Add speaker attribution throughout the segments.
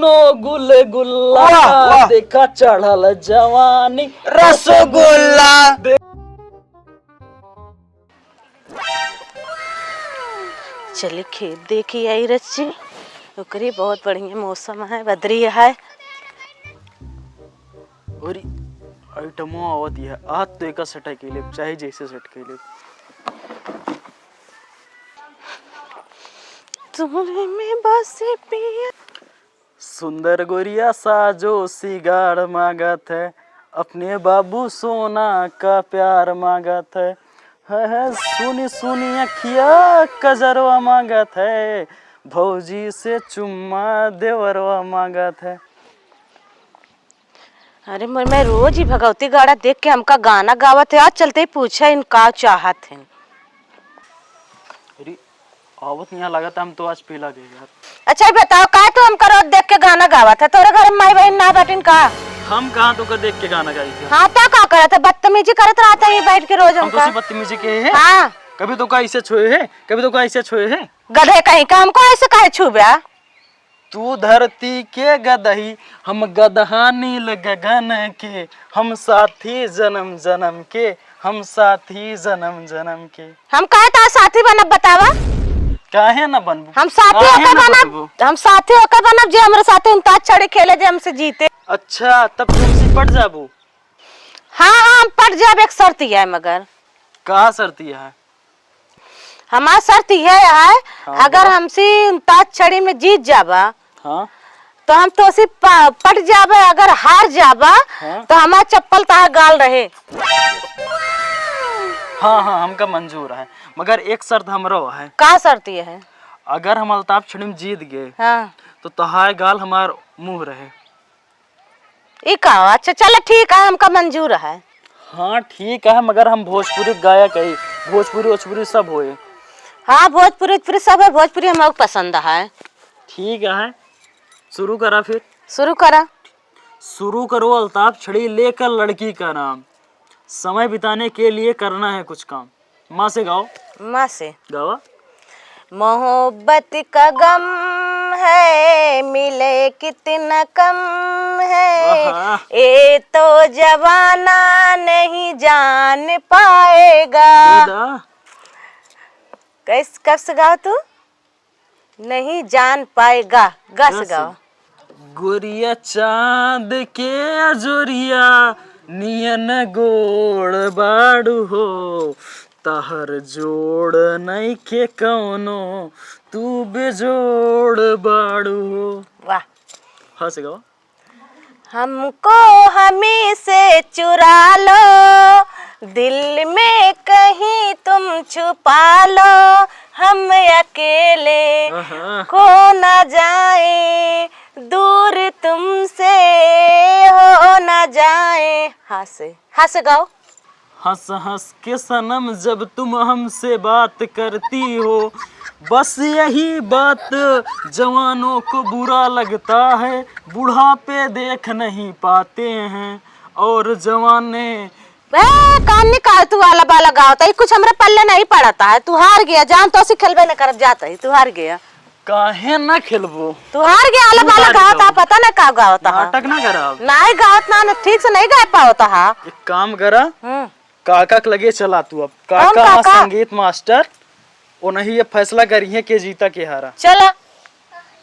Speaker 1: सुनो गुलगुल्ला देखा चढ़ल जवानी
Speaker 2: रसगुल्ला।
Speaker 3: चली खेत देखी आई रच्ची ओकरी बहुत बढ़िया मौसम है, बदरी है।
Speaker 1: और आइटमो आवत है आज तो एक सटा के लिए चाहे जैसे सट के लिए
Speaker 3: तुम्हारे में बसे पिया।
Speaker 1: सुंदर गोरिया साजो सिगार मांगत है, अपने बाबू सोना का प्यार मांगत है सुनी सुनी अखिया कजरवा मांगत है, भौजी से चुम्मा देवरवा मांगत है।
Speaker 3: अरे मैं रोज ही भगवती गाड़ा देख के हमका गाना गावत है, आज चलते ही पूछा इनका चाहत है।
Speaker 1: अरे आवत नहीं लगा था हम तो आज पीला गए यार।
Speaker 3: अच्छा बताओ का तो हमका रोज देख के गाना गावत है, तोरे घर में माई बहन ना बैठिन का?
Speaker 1: हम कहाँ तो का देख के गाना गाई थे।
Speaker 3: हाँ तो का करत है, बदतमीजी करत रहता है बैठ के रोज
Speaker 1: हम तो सिर्फ बदतमीजी के हैं।
Speaker 3: हाँ
Speaker 1: कभी तो का ऐसे छोए है, कभी तो का ऐसे छोए है।
Speaker 3: गधे कहीं का, हमको ऐसे काहे छुबा?
Speaker 1: तू धरती के गदही हम गदहा नील गगन के, हम साथी जन्म जन्म के, हम साथी जन्म जन्म के।
Speaker 3: हम काहे ता साथी बनब बतावा?
Speaker 1: काहे न बनबू?
Speaker 3: हम साथी होकर बनब, हम साथी होकर बनब जे हमरे साथे उनताज चढ़े खेले जे हमसे जीते।
Speaker 1: अच्छा तब तुमसे पट जाबू।
Speaker 3: हाँ हम पट जाब, एक शर्त है मगर।
Speaker 1: कहाँ शर्ती है?
Speaker 3: हमारा शर्त यह है
Speaker 1: हाँ,
Speaker 3: अगर हमसे उनताज चढ़ी में जीत जाबा
Speaker 1: हाँ
Speaker 3: तो हम तो उसी पट जाबे, अगर हार जाबा
Speaker 1: हाँ,
Speaker 3: तो हमारा चप्पल तार गाल रहे।
Speaker 1: हाँ हाँ हमका मंजूर है, मगर एक शर्त हमरो है।
Speaker 3: का शर्त ये है?
Speaker 1: अगर हम अल्ताफ छड़ी में जीत गए
Speaker 3: हाँ
Speaker 1: तो तहाय गाल हमार मुंह रहे।
Speaker 3: अच्छा चलो ठीक है, हमका मंजूर है।
Speaker 1: हाँ ठीक है, मगर हम भोजपुरी गायक है, भोजपुरी ओजपुरी सब होए।
Speaker 3: हाँ भोजपुरी सब है, भोजपुरी हमको पसंद है।
Speaker 1: ठीक है शुरू करा फिर।
Speaker 3: शुरू करा।
Speaker 1: शुरू करो। अल्ताफ छड़ी लेकर लड़की का नाम, समय बिताने के लिए करना है कुछ काम। माँ से गाओ।
Speaker 3: माँ से
Speaker 1: गावा।
Speaker 3: मोहब्बत का गम है मिले कितना कम है, ये तो जवाना नहीं जान पाएगा। कैस कब से गाओ तू? नहीं जान पाएगा, गा से गाओ।
Speaker 1: गोरिया चांद के अजोरिया नियन गोड़ बाड़ू हो, तहर जोड़ नहीं के कौनो तू बेजोड़ बाड़ू हो।
Speaker 3: वाह।
Speaker 1: हाँ से गाओ।
Speaker 3: हमको हमें से चुरा लो, दिल में कहीं तुम छुपा लो, हम अकेले खो न जाए, दूर तुमसे हो न जाए। हाँ से गाओ।
Speaker 1: हंस हंस के सनम जब तुम हमसे बात करती हो, बस यही बात जवानों को बुरा लगता है, बुढ़ापे देख नहीं पाते हैं और जवाने।
Speaker 3: कान निकाल तू वाला बाला गावता है, कुछ हमरे पल्ले नहीं पड़ता है। तू हार गया, जान तो खेलबे न कर जाता है, तू हार गया।
Speaker 1: काहे ना खेलबो?
Speaker 3: तू हार गया, वाला बाला गावता पता ना का गावता।
Speaker 1: नाटक ना करा।
Speaker 3: नहीं गावत ना, ठीक से नहीं गा पावता है।
Speaker 1: एक काम करा, काका के लगे चला तू। अब काका संगीत मास्टर वो नहीं ये फैसला करी है कि जीता के हारा।
Speaker 3: चला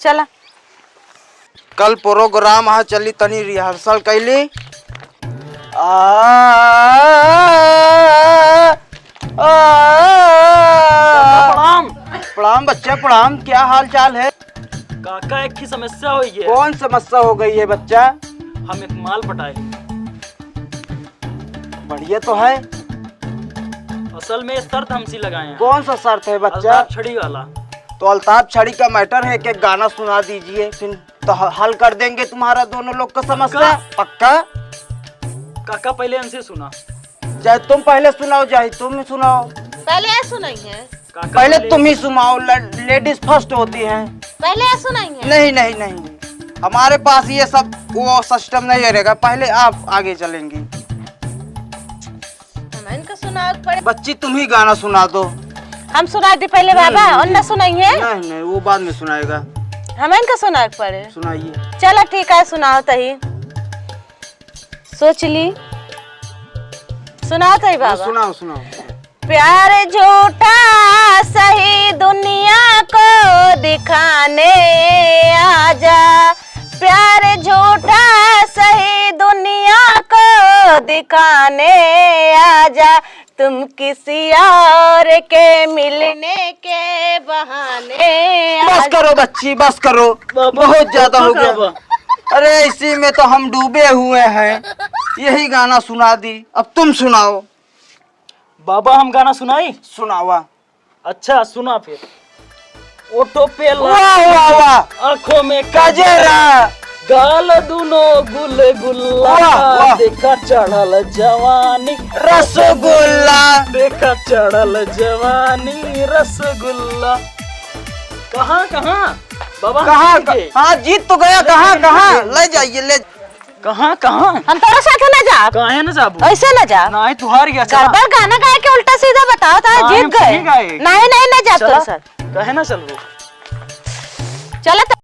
Speaker 3: चला।
Speaker 2: कल प्रोग्राम हा चली तनी रिहर्सल कैली।
Speaker 1: प्रणाम।
Speaker 2: प्रणाम बच्चा प्रणाम, क्या हाल चाल है?
Speaker 1: काका एक ही समस्या हुई है।
Speaker 2: कौन समस्या हो गई है बच्चा?
Speaker 1: हम एक माल पटाए।
Speaker 2: बढ़िया तो है।
Speaker 1: असल में शर्त हमसे लगाए हैं।
Speaker 2: कौन सा शर्त है बच्चा?
Speaker 1: अल्ताफ छड़ी वाला।
Speaker 2: तो अल्ताफ छड़ी का मैटर है कि गाना सुना दीजिए, फिर तो हल कर देंगे तुम्हारा दोनों लोग का समस्या। पक्का?
Speaker 1: काका पहले हमसे सुना।
Speaker 2: चाहे तुम पहले सुनाओ चाहे तुम सुनाओ।
Speaker 3: पहले सुनाई है।
Speaker 2: पहले तुम ही सुनाओ, लेडीज फर्स्ट होती हैं।
Speaker 3: पहले सुनाई है।
Speaker 2: नहीं नहीं नहीं, हमारे पास ये सब वो सिस्टम नहीं रहेगा, पहले आप आगे चलेंगी।
Speaker 3: इनका सुना पड़े।
Speaker 2: बच्ची तुम ही गाना सुना दो।
Speaker 3: हम सुना दी पहले बाबा, और न सुनाई है।
Speaker 2: नहीं नहीं वो बाद में सुनाएगा।
Speaker 3: हमें इनका सुना के पड़े।
Speaker 2: सुनाइए।
Speaker 3: चलो ठीक है, सुनाओ तही। सोच ली, सुनाओ तही बाबा।
Speaker 2: सुनाओ सुनाओ।
Speaker 3: प्यार झूठा सही दुनिया को दिखाने आजा, प्यार झूठा सही दुनिया को दिखाने आजा, तुम किसी और के मिलने के बहाने
Speaker 2: बस
Speaker 3: आजा।
Speaker 2: करो बच्ची, बस करो, बहुत ज्यादा हो गया। अरे इसी में तो हम डूबे हुए हैं, यही गाना सुना दी, अब तुम सुनाओ।
Speaker 1: बाबा हम गाना सुनाई?
Speaker 2: सुनावा।
Speaker 1: अच्छा सुना फिर। ओठो पे
Speaker 2: वाह वाह वाह,
Speaker 1: आंखों में
Speaker 2: गजरा,
Speaker 1: गाल दुनो गुल गुल्ला,
Speaker 2: वाह, वाह।
Speaker 1: देखा चढ़ल जवानी
Speaker 2: रसगुल्ला।
Speaker 1: देखा चढ़ल जवानी रसगुल्ला। कहाँ कहाँ बाबा हम
Speaker 2: कहाँ?
Speaker 1: जीत गए।
Speaker 2: हाँ जीत तो गया, कहाँ कहाँ ले जाइए ले।
Speaker 1: कहाँ कहाँ
Speaker 3: हम तोरा साथ न जा,
Speaker 1: काहे न जाबू?
Speaker 3: ऐसे न जा।
Speaker 1: नहीं तू हार गया। चला।
Speaker 3: गड़बड़ गाना गाए के उल्टा सीधा बताओ तो
Speaker 1: हाँ,
Speaker 3: जीत
Speaker 1: हम
Speaker 3: गए।
Speaker 1: सही गाए।
Speaker 3: नहीं नहीं न जा
Speaker 1: चला।
Speaker 3: तोरा साथ।
Speaker 1: काहे न चलबू?
Speaker 3: चलो तो